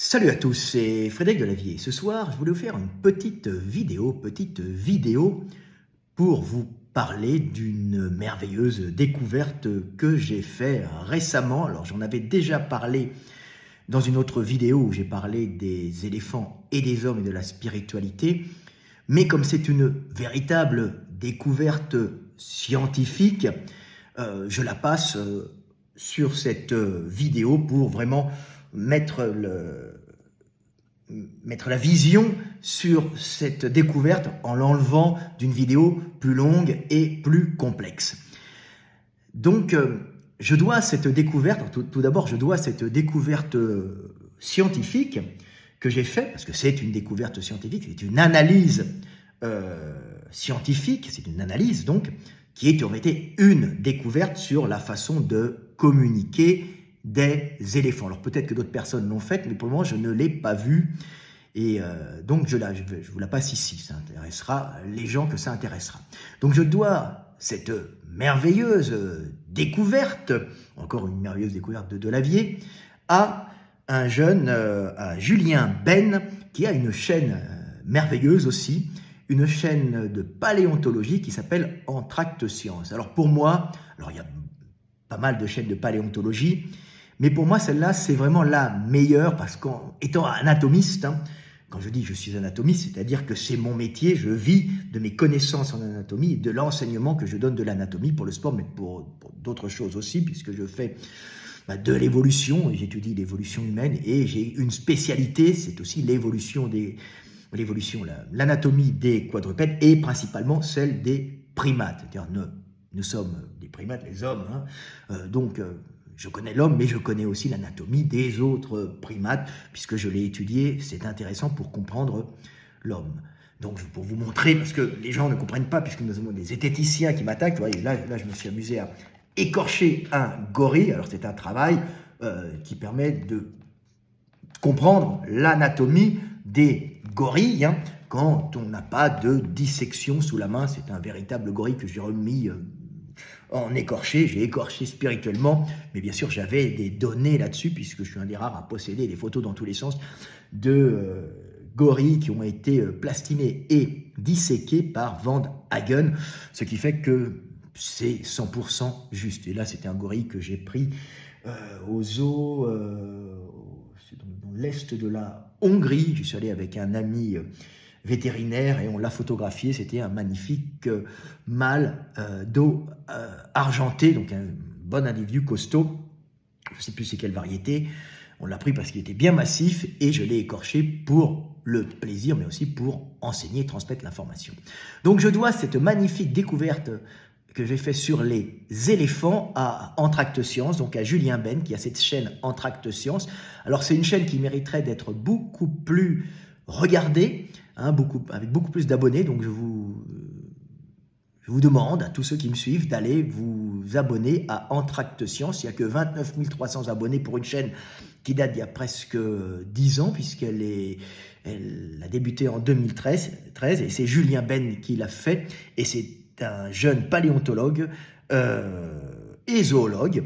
Salut à tous, c'est Frédéric Delavier. Ce soir, je voulais vous faire une petite vidéo pour vous parler d'une merveilleuse découverte que j'ai faite récemment. Alors, j'en avais déjà parlé dans une autre vidéo où j'ai parlé des éléphants et des hommes et de la spiritualité. Mais comme c'est une véritable découverte scientifique, je la passe sur cette vidéo pour vraiment mettre la vision sur cette découverte en l'enlevant d'une vidéo plus longue et plus complexe. Donc, je dois cette découverte, tout d'abord, je dois cette découverte scientifique que j'ai faite, parce que c'est une découverte scientifique, c'est une analyse scientifique, c'est une analyse donc, qui est en réalité une découverte sur la façon de communiquer des éléphants. Alors peut-être que d'autres personnes l'ont faite, mais pour le moment je ne l'ai pas vue. Et donc je vous la passe ici, ça intéressera les gens que ça intéressera. Donc je dois cette merveilleuse découverte, encore une merveilleuse découverte de Delavier, à un jeune, à Julien Ben, qui a une chaîne merveilleuse aussi, une chaîne de paléontologie qui s'appelle Entracte Science. Alors pour moi, alors il y a pas mal de chaînes de paléontologie, mais pour moi, celle-là, c'est vraiment la meilleure parce qu'étant anatomiste, quand je dis je suis anatomiste, c'est-à-dire que c'est mon métier, je vis de mes connaissances en anatomie et de l'enseignement que je donne de l'anatomie pour le sport, mais pour d'autres choses aussi, puisque je fais de l'évolution, j'étudie l'évolution humaine et j'ai une spécialité, c'est aussi l'anatomie des quadrupèdes et principalement celle des primates. C'est-à-dire nous sommes des primates, les hommes, donc je connais l'homme, mais je connais aussi l'anatomie des autres primates, puisque je l'ai étudié, c'est intéressant pour comprendre l'homme. Donc pour vous montrer, parce que les gens ne comprennent pas, puisque nous avons des zététiciens qui m'attaquent, vous voyez, là je me suis amusé à écorcher un gorille, alors c'est un travail qui permet de comprendre l'anatomie des gorilles, quand on n'a pas de dissection sous la main. C'est un véritable gorille que j'ai remis en écorché, j'ai écorché spirituellement, mais bien sûr j'avais des données là-dessus, puisque je suis un des rares à posséder des photos dans tous les sens de gorilles qui ont été plastinés et disséqués par Van Hagen, ce qui fait que c'est 100% juste. Et là c'était un gorille que j'ai pris au zoo, dans l'est de la Hongrie. Je suis allé avec un ami vétérinaire et on l'a photographié. C'était un magnifique mâle d'eau argentée, donc un bon individu costaud. Je ne sais plus c'est quelle variété. On l'a pris parce qu'il était bien massif et je l'ai écorché pour le plaisir, mais aussi pour enseigner et transmettre l'information. Donc je dois cette magnifique découverte que j'ai fait sur les éléphants à Entracte Science, donc à Julien Ben, qui a cette chaîne Entracte Science. Alors c'est une chaîne qui mériterait d'être beaucoup plus regardée, avec beaucoup plus d'abonnés, donc je vous demande à tous ceux qui me suivent d'aller vous abonner à Entracte Science. Il n'y a que 29 300 abonnés pour une chaîne qui date d'il y a presque 10 ans, puisqu'elle a débuté en 2013, et c'est Julien Ben qui l'a fait, et c'est un jeune paléontologue et zoologue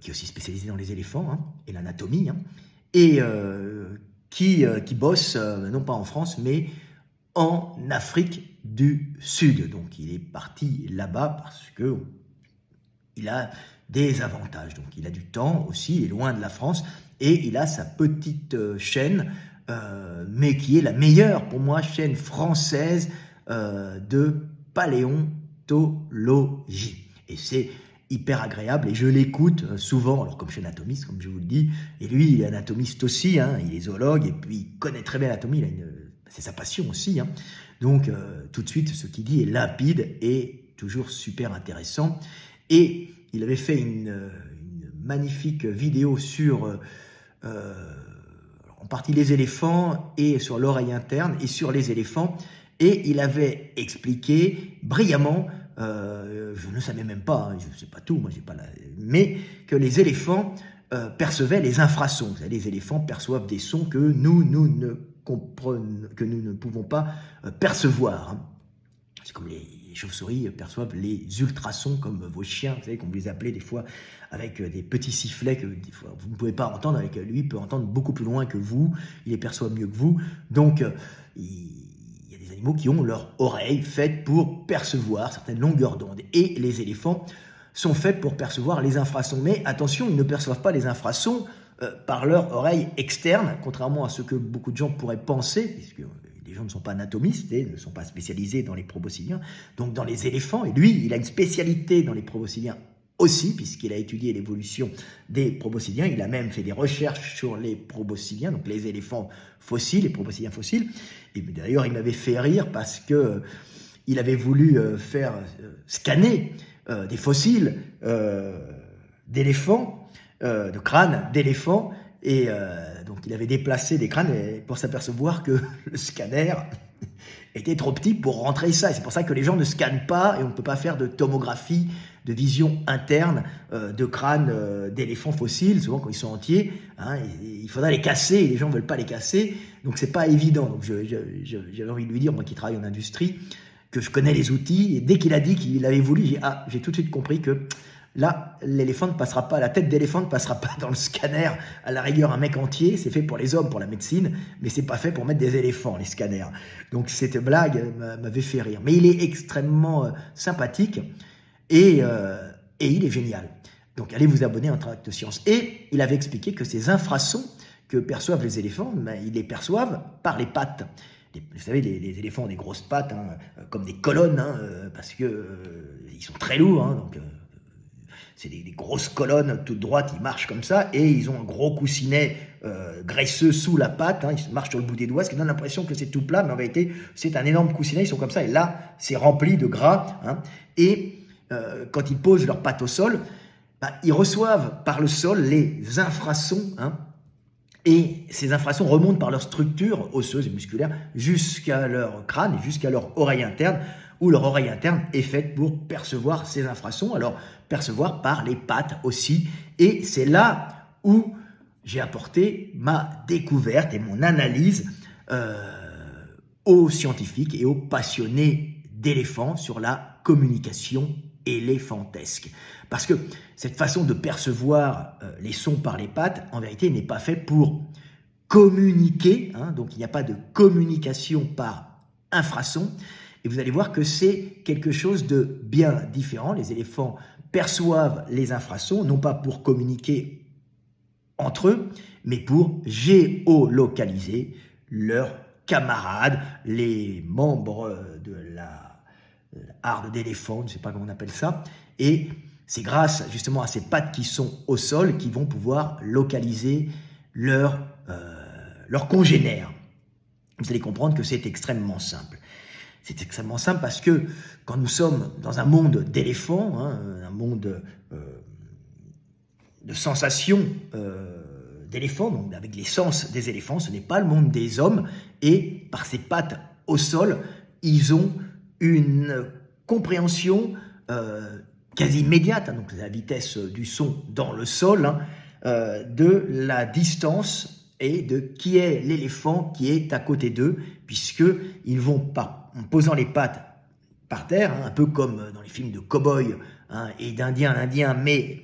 qui est aussi spécialisé dans les éléphants et l'anatomie, et qui bosse non pas en France mais en Afrique du Sud. Donc il est parti là-bas parce que il a des avantages. Donc il a du temps aussi, il est loin de la France et il a sa petite chaîne, mais qui est la meilleure pour moi chaîne française de paléontologie. Et c'est hyper agréable et je l'écoute souvent, alors comme je suis anatomiste, comme je vous le dis, et lui il est anatomiste aussi, il est zoologue et puis il connaît très bien l'anatomie, c'est sa passion aussi, donc tout de suite ce qu'il dit est limpide et toujours super intéressant. Et il avait fait une magnifique vidéo sur en partie les éléphants et sur l'oreille interne et sur les éléphants. Et il avait expliqué brillamment, je ne savais même pas, je ne sais pas tout, moi j'ai pas mais que les éléphants percevaient les infrasons. Les éléphants perçoivent des sons que nous ne pouvons pas percevoir. C'est comme les chauves-souris perçoivent les ultrasons, comme vos chiens, vous savez, qu'on vous les appelait des fois avec des petits sifflets que des fois, vous ne pouvez pas entendre, avec lui, il peut entendre beaucoup plus loin que vous, il les perçoit mieux que vous. Donc, il y a des animaux qui ont leur oreille faite pour percevoir certaines longueurs d'onde. Et les éléphants sont faits pour percevoir les infrasons. Mais attention, ils ne perçoivent pas les infrasons par leur oreille externe, contrairement à ce que beaucoup de gens pourraient penser, puisque les gens ne sont pas anatomistes et ne sont pas spécialisés dans les proboscidiens. Donc dans les éléphants, et lui, il a une spécialité dans les proboscidiens aussi, puisqu'il a étudié l'évolution des proboscidiens. Il a même fait des recherches sur les proboscidiens, donc les éléphants fossiles, les proboscidiens fossiles. Et d'ailleurs, il m'avait fait rire parce que il avait voulu faire scanner des fossiles d'éléphants, de crânes d'éléphants, et donc il avait déplacé des crânes pour s'apercevoir que le scanner était trop petit pour rentrer ça. Et c'est pour ça que les gens ne scannent pas et on ne peut pas faire de tomographie, de vision interne de crânes d'éléphants fossiles, souvent quand ils sont entiers. Hein, il faudra les casser et les gens ne veulent pas les casser, donc c'est pas évident. Donc j'avais envie de lui dire, moi qui travaille en industrie, que je connais les outils, et dès qu'il a dit qu'il avait voulu, j'ai tout de suite compris que là, l'éléphant ne passera pas, la tête d'éléphant ne passera pas dans le scanner. À la rigueur, un mec entier, c'est fait pour les hommes, pour la médecine, mais c'est pas fait pour mettre des éléphants, les scanners. Donc cette blague m'avait fait rire. Mais il est extrêmement sympathique et il est génial. Donc allez vous abonner à Intract Science. Et il avait expliqué que ces infrasons que perçoivent les éléphants, ils les perçoivent par les pattes. Vous savez, les éléphants ont des grosses pattes, hein, comme des colonnes, hein, parce que ils sont très lourds, hein, donc c'est des grosses colonnes toutes droites, ils marchent comme ça, et ils ont un gros coussinet graisseux sous la patte, hein, ils marchent sur le bout des doigts, ce qui donne l'impression que c'est tout plat, mais en vérité, c'est un énorme coussinet, ils sont comme ça, et là, c'est rempli de gras, hein, et quand ils posent leurs pattes au sol, ils reçoivent par le sol les infrasons, hein, et ces infrasons remontent par leur structure osseuse et musculaire jusqu'à leur crâne et jusqu'à leur oreille interne, où leur oreille interne est faite pour percevoir ces infrasons, alors percevoir par les pattes aussi. Et c'est là où j'ai apporté ma découverte et mon analyse aux scientifiques et aux passionnés d'éléphants sur la communication éléphantesque. Parce que cette façon de percevoir les sons par les pattes, en vérité, n'est pas faite pour communiquer, hein, donc il n'y a pas de communication par infrason, et vous allez voir que c'est quelque chose de bien différent. Les éléphants perçoivent les infrasons, non pas pour communiquer entre eux, mais pour géolocaliser leurs camarades, les membres de la harde d'éléphant, je ne sais pas comment on appelle ça, et c'est grâce justement à ces pattes qui sont au sol qu'ils vont pouvoir localiser leurs congénères. Vous allez comprendre que c'est extrêmement simple. C'est extrêmement simple parce que quand nous sommes dans un monde d'éléphants, hein, un monde de sensations d'éléphants, donc avec les sens des éléphants, ce n'est pas le monde des hommes, et par ces pattes au sol, ils ont une compréhension quasi immédiate, hein, donc la vitesse du son dans le sol, hein, de la distance et de qui est l'éléphant qui est à côté d'eux, puisqu'ils vont, en posant les pattes par terre, hein, un peu comme dans les films de cow-boys, hein, et d'Indiens, l'Indien met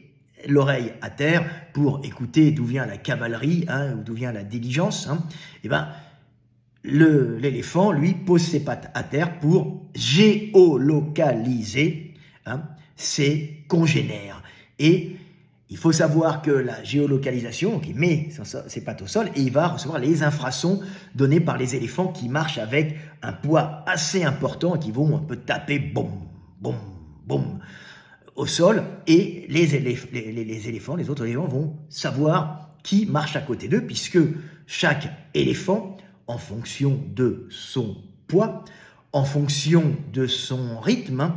l'oreille à terre pour écouter d'où vient la cavalerie, hein, ou d'où vient la diligence, hein, et ben l'éléphant, lui, pose ses pattes à terre pour géolocaliser, hein, ses congénères. Et il faut savoir que la géolocalisation, donc il met ses pattes au sol et il va recevoir les infrasons donnés par les éléphants qui marchent avec un poids assez important et qui vont un peu taper boum, boum, boum au sol. Et les éléphants, les autres éléphants vont savoir qui marche à côté d'eux, puisque chaque éléphant, en fonction de son poids, en fonction de son rythme,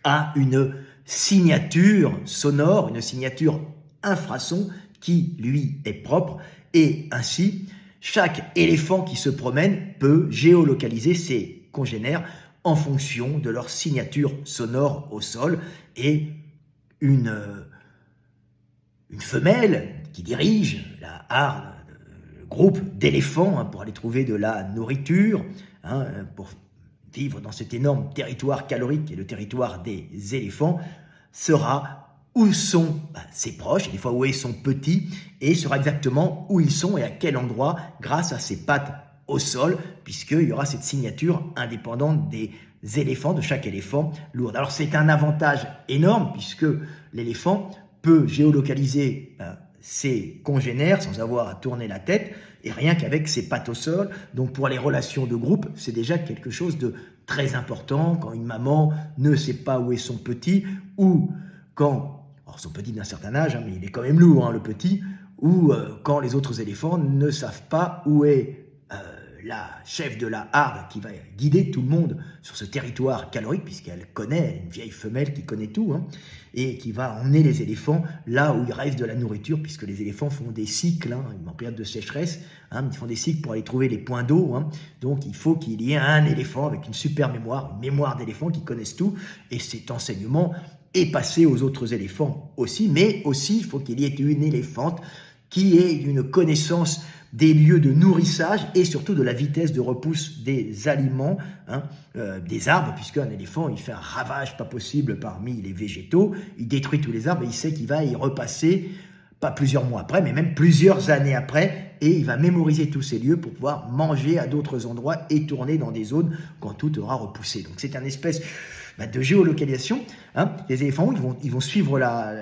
a une signature sonore, une signature infrason qui lui est propre, et ainsi chaque éléphant qui se promène peut géolocaliser ses congénères en fonction de leur signature sonore au sol. Et une femelle qui dirige la harde, le groupe d'éléphants, hein, pour aller trouver de la nourriture, hein, pour vivre dans cet énorme territoire calorique qui est le territoire des éléphants sera où sont ses proches, des fois où est son petit, et sera exactement où ils sont et à quel endroit grâce à ses pattes au sol, puisqu'il y aura cette signature indépendante des éléphants, de chaque éléphant lourde. Alors c'est un avantage énorme puisque l'éléphant peut géolocaliser ses congénères sans avoir à tourner la tête et rien qu'avec ses pattes au sol. Donc pour les relations de groupe, c'est déjà quelque chose de très important quand une maman ne sait pas où est son petit ou quand, alors son petit d'un certain âge, mais il est quand même lourd le petit, ou quand les autres éléphants ne savent pas où est la chef de la harde qui va guider tout le monde sur ce territoire calorique, puisqu'elle connaît, une vieille femelle qui connaît tout, et qui va emmener les éléphants là où il reste de la nourriture, puisque les éléphants font des cycles, en période de sécheresse, ils font des cycles pour aller trouver les points d'eau, donc il faut qu'il y ait un éléphant avec une super mémoire, une mémoire d'éléphant qui connaissent tout, et cet enseignement est passé aux autres éléphants aussi, mais aussi il faut qu'il y ait une éléphante qui ait une connaissance des lieux de nourrissage et surtout de la vitesse de repousse des aliments, des arbres, puisqu'un éléphant, il fait un ravage pas possible parmi les végétaux, il détruit tous les arbres et il sait qu'il va y repasser, pas plusieurs mois après, mais même plusieurs années après, et il va mémoriser tous ces lieux pour pouvoir manger à d'autres endroits et tourner dans des zones quand tout aura repoussé. Donc c'est une espèce de géolocalisation. Les éléphants, ils vont suivre la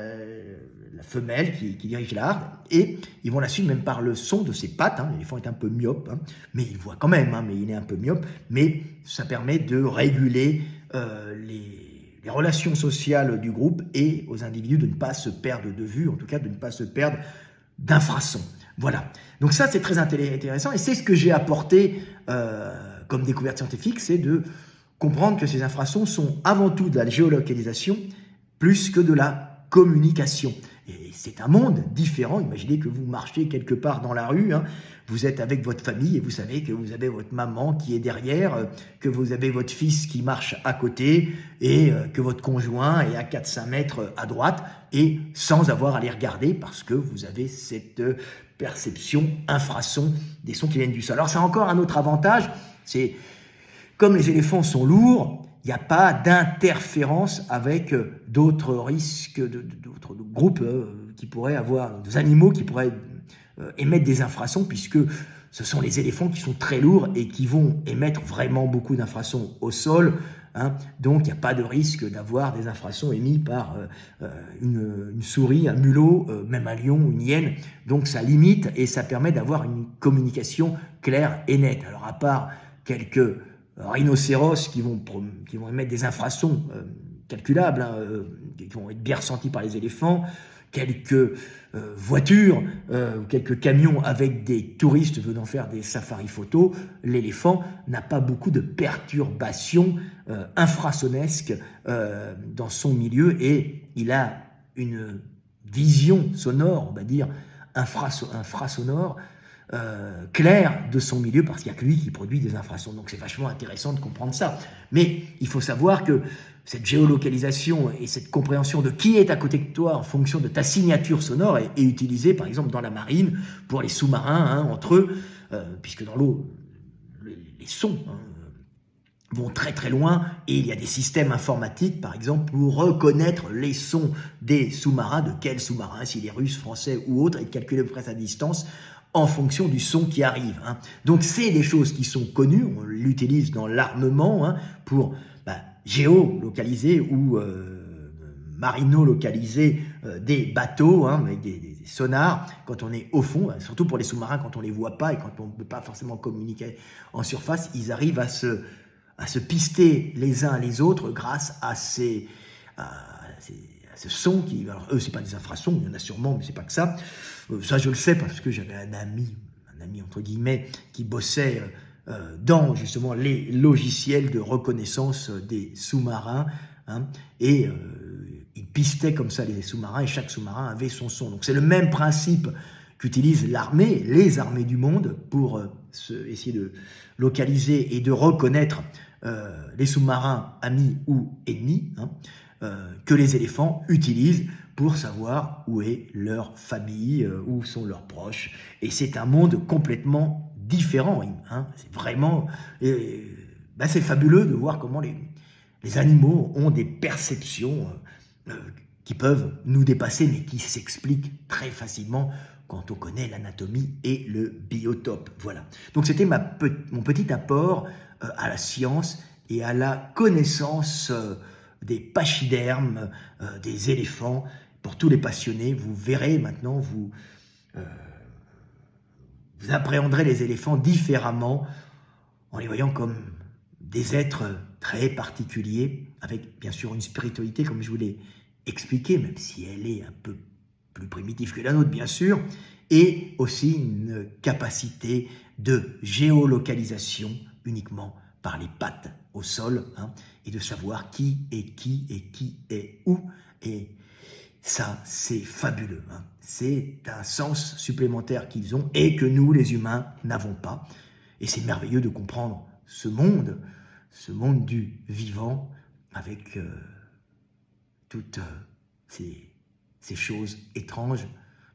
femelle qui dirige la harde, et ils vont la suivre même par le son de ses pattes. L'éléphant est un peu myope, mais il voit quand même, mais il est un peu myope, mais ça permet de réguler les relations sociales du groupe et aux individus de ne pas se perdre de vue, en tout cas de ne pas se perdre d'infrason. Voilà, donc ça c'est très intéressant, et c'est ce que j'ai apporté comme découverte scientifique, c'est de comprendre que ces infrasons sont avant tout de la géolocalisation plus que de la communication. Et c'est un monde différent. Imaginez que vous marchez quelque part dans la rue, vous êtes avec votre famille et vous savez que vous avez votre maman qui est derrière, que vous avez votre fils qui marche à côté et que votre conjoint est à 4-5 mètres à droite, et sans avoir à les regarder parce que vous avez cette perception infrason des sons qui viennent du sol. Alors c'est encore un autre avantage, c'est comme les éléphants sont lourds, il n'y a pas d'interférence avec d'autres risques, d'autres groupes qui pourraient avoir, des animaux qui pourraient émettre des infrasons, puisque ce sont les éléphants qui sont très lourds et qui vont émettre vraiment beaucoup d'infrasons au sol. Donc il n'y a pas de risque d'avoir des infrasons émis par une souris, un mulot, même un lion, une hyène. Donc ça limite et ça permet d'avoir une communication claire et nette. Alors à part quelques rhinocéros qui vont émettre des infrasons calculables, qui vont être bien ressentis par les éléphants, quelques voitures, quelques camions avec des touristes venant faire des safaris photos, l'éléphant n'a pas beaucoup de perturbations infrasonesques dans son milieu, et il a une vision sonore, on va dire, infrasonore, clair de son milieu, parce qu'il n'y a que lui qui produit des infrasons. Donc c'est vachement intéressant de comprendre ça. Mais il faut savoir que cette géolocalisation et cette compréhension de qui est à côté de toi en fonction de ta signature sonore est utilisée par exemple dans la marine pour les sous-marins entre eux, puisque dans l'eau les sons vont très très loin, et il y a des systèmes informatiques par exemple pour reconnaître les sons des sous-marins, de quels sous-marins, s'il est russe, français ou autre, et de calculer à peu près sa distance en fonction du son qui arrive. Donc c'est des choses qui sont connues, on l'utilise dans l'armement pour géolocaliser ou marino-localiser des bateaux avec des sonars quand on est au fond, surtout pour les sous-marins quand on ne les voit pas et quand on ne peut pas forcément communiquer en surface, ils arrivent à se pister les uns les autres grâce à ce son qui, alors eux c'est pas des infrasons, il y en a sûrement, mais c'est pas que ça. Ça je le sais parce que j'avais un ami entre guillemets qui bossait dans justement les logiciels de reconnaissance des sous-marins, et il pistait comme ça les sous-marins, et chaque sous-marin avait son son. Donc c'est le même principe qu'utilisent les armées du monde pour essayer de localiser et de reconnaître les sous-marins amis ou ennemis, que les éléphants utilisent pour savoir où est leur famille, où sont leurs proches. Et c'est un monde complètement différent. C'est vraiment ben c'est fabuleux de voir comment les animaux ont des perceptions qui peuvent nous dépasser, mais qui s'expliquent très facilement quand on connaît l'anatomie et le biotope. Voilà. Donc c'était mon petit apport à la science et à la connaissance des pachydermes, des éléphants. Pour tous les passionnés, vous verrez maintenant, vous appréhenderez les éléphants différemment en les voyant comme des êtres très particuliers, avec bien sûr une spiritualité, comme je vous l'ai expliqué, même si elle est un peu plus primitive que la nôtre, bien sûr, et aussi une capacité de géolocalisation uniquement par les pattes au sol, et de savoir qui est où, et ça, c'est fabuleux. C'est un sens supplémentaire qu'ils ont et que nous, les humains, n'avons pas. Et c'est merveilleux de comprendre ce monde du vivant, avec toutes ces choses étranges,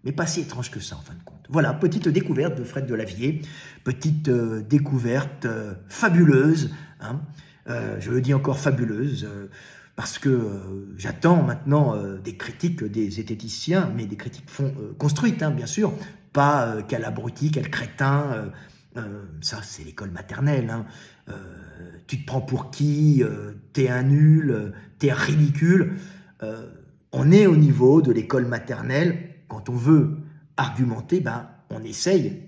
mais pas si étranges que ça, en fin de compte. Voilà, petite découverte de Fred Delavier, petite découverte fabuleuse, je le dis encore fabuleuse, parce que j'attends maintenant des critiques des zététiciens, mais des critiques construites, bien sûr, pas quel abruti, quel crétin, ça c'est l'école maternelle, tu te prends pour qui, t'es un nul, t'es ridicule. On est au niveau de l'école maternelle. Quand on veut argumenter, on essaye,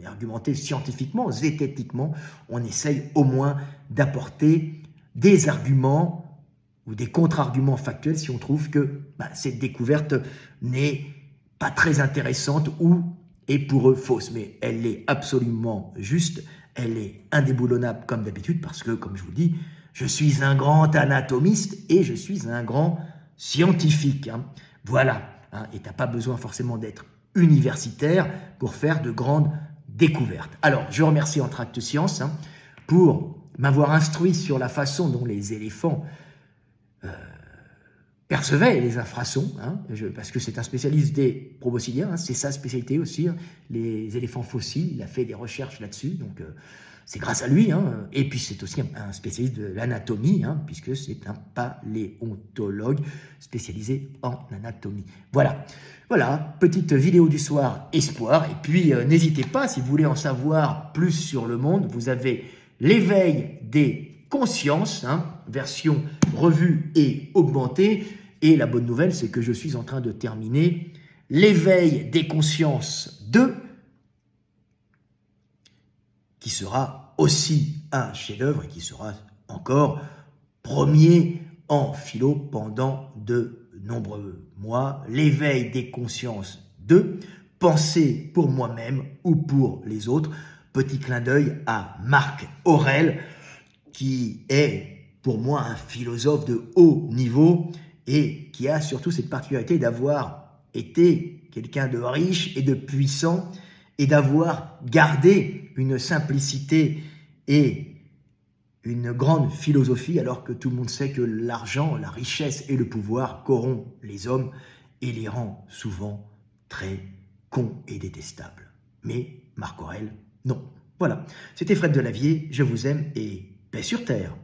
argumenter scientifiquement, zététiquement, on essaye au moins d'apporter des arguments ou des contre-arguments factuels si on trouve que cette découverte n'est pas très intéressante ou est pour eux fausse. Mais elle est absolument juste, elle est indéboulonnable comme d'habitude parce que, comme je vous dis, je suis un grand anatomiste et je suis un grand scientifique. Voilà, et tu n'as pas besoin forcément d'être universitaire pour faire de grandes découvertes. Alors, je remercie Entracte Science pour m'avoir instruit sur la façon dont les éléphants percevaient les infrasons, parce que c'est un spécialiste des proboscidiens, c'est sa spécialité aussi, les éléphants fossiles, il a fait des recherches là-dessus, donc c'est grâce à lui, et puis c'est aussi un spécialiste de l'anatomie, puisque c'est un paléontologue spécialisé en anatomie. Voilà, petite vidéo du soir espoir, et puis n'hésitez pas, si vous voulez en savoir plus sur le monde, vous avez l'éveil des consciences, version revue et augmentée, et la bonne nouvelle, c'est que je suis en train de terminer l'éveil des consciences 2, qui sera aussi un chef-d'œuvre et qui sera encore premier en philo pendant de nombreux mois. L'éveil des consciences 2, penser pour moi-même ou pour les autres. Petit clin d'œil à Marc Aurèle, qui est pour moi un philosophe de haut niveau et qui a surtout cette particularité d'avoir été quelqu'un de riche et de puissant et d'avoir gardé une simplicité et une grande philosophie, alors que tout le monde sait que l'argent, la richesse et le pouvoir corrompent les hommes et les rend souvent très cons et détestables. Mais Marc Aurèle, non. Voilà, c'était Fred Delavier, je vous aime et paix sur terre.